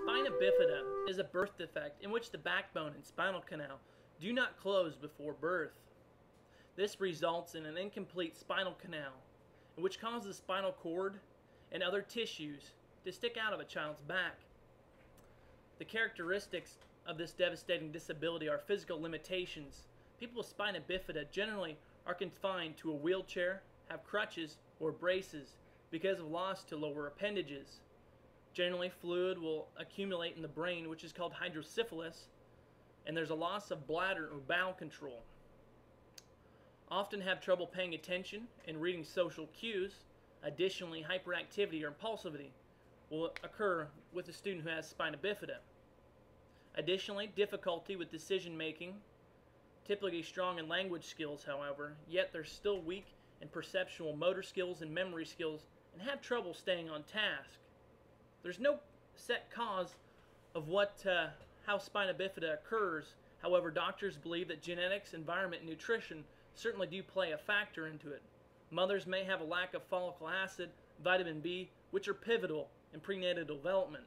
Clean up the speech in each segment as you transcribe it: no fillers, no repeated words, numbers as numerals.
Spina bifida is a birth defect in which the backbone and spinal canal do not close before birth. This results in an incomplete spinal canal, which causes the spinal cord and other tissues to stick out of a child's back. The characteristics of this devastating disability are physical limitations. People with spina bifida generally are confined to a wheelchair, have crutches or braces because of loss to lower appendages. Generally, fluid will accumulate in the brain, which is called hydrocephalus, and there's a loss of bladder or bowel control. Often have trouble paying attention and reading social cues. Additionally, hyperactivity or impulsivity will occur with a student who has spina bifida. Additionally, difficulty with decision making, typically strong in language skills, however, yet they're still weak in perceptual motor skills and memory skills and have trouble staying on task. There's no set cause of how spina bifida occurs. However, doctors believe that genetics, environment, and nutrition certainly do play a factor into it. Mothers may have a lack of follicle acid, vitamin B, which are pivotal in prenatal development.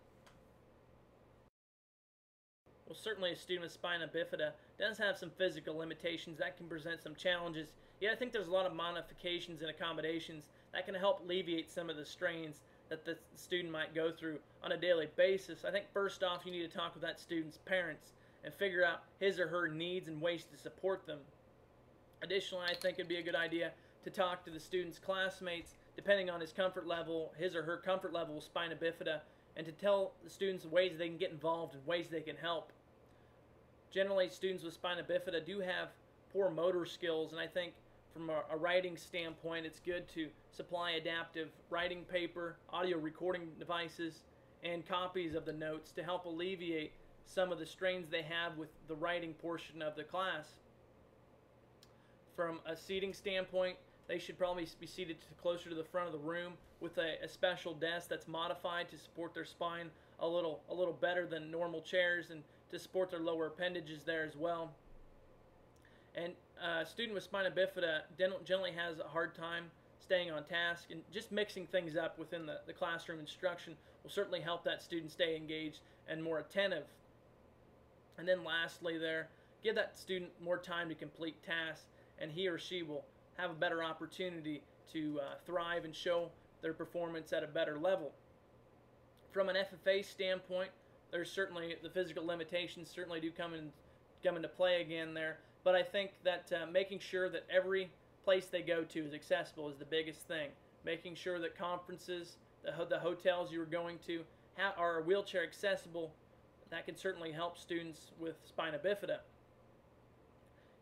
Well, certainly a student with spina bifida does have some physical limitations that can present some challenges, yet I think there's a lot of modifications and accommodations that can help alleviate some of the strains that the student might go through on a daily basis. I think first off, you need to talk with that student's parents and figure out his or her needs and ways to support them. Additionally, I think it'd be a good idea to talk to the student's classmates, depending on his comfort level, his or her comfort level with spina bifida, and to tell the students ways they can get involved and ways they can help. Generally, students with spina bifida do have poor motor skills, and I think from a writing standpoint, it's good to supply adaptive writing paper, audio recording devices, and copies of the notes to help alleviate some of the strains they have with the writing portion of the class. From a seating standpoint, they should probably be seated closer to the front of the room with a special desk that's modified to support their spine a little better than normal chairs and to support their lower appendages there as well. And a student with spina bifida generally has a hard time staying on task, and just mixing things up within the classroom instruction will certainly help that student stay engaged and more attentive. And then lastly there, give that student more time to complete tasks, and he or she will have a better opportunity to thrive and show their performance at a better level. From an FFA standpoint, there's certainly the physical limitations certainly do come into play again there, but I think that making sure that every place they go to is accessible is the biggest thing. Making sure that conferences, the hotels you're going to are wheelchair accessible, that can certainly help students with spina bifida.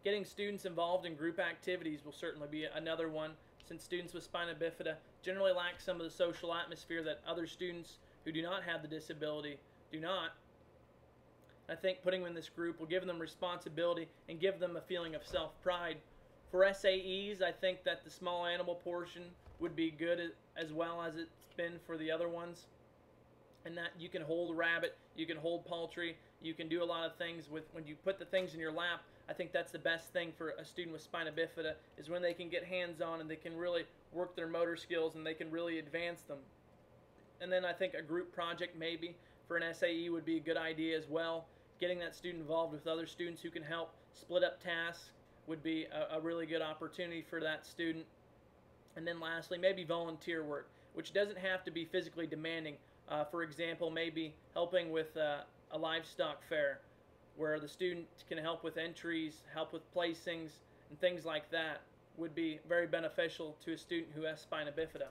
Getting students involved in group activities will certainly be another one, since students with spina bifida generally lack some of the social atmosphere that other students who do not have the disability do not. I think putting them in this group will give them responsibility and give them a feeling of self-pride. For SAEs, I think that the small animal portion would be good as well as it's been for the other ones. And that you can hold a rabbit, you can hold poultry, you can do a lot of things when you put the things in your lap. I think that's the best thing for a student with spina bifida, is when they can get hands-on and they can really work their motor skills and they can really advance them. And then I think a group project maybe for an SAE would be a good idea as well. Getting that student involved with other students who can help split up tasks would be a really good opportunity for that student. And then lastly, maybe volunteer work, which doesn't have to be physically demanding. For example, maybe helping with a livestock fair, where the student can help with entries, help with placings, and things like that would be very beneficial to a student who has spina bifida.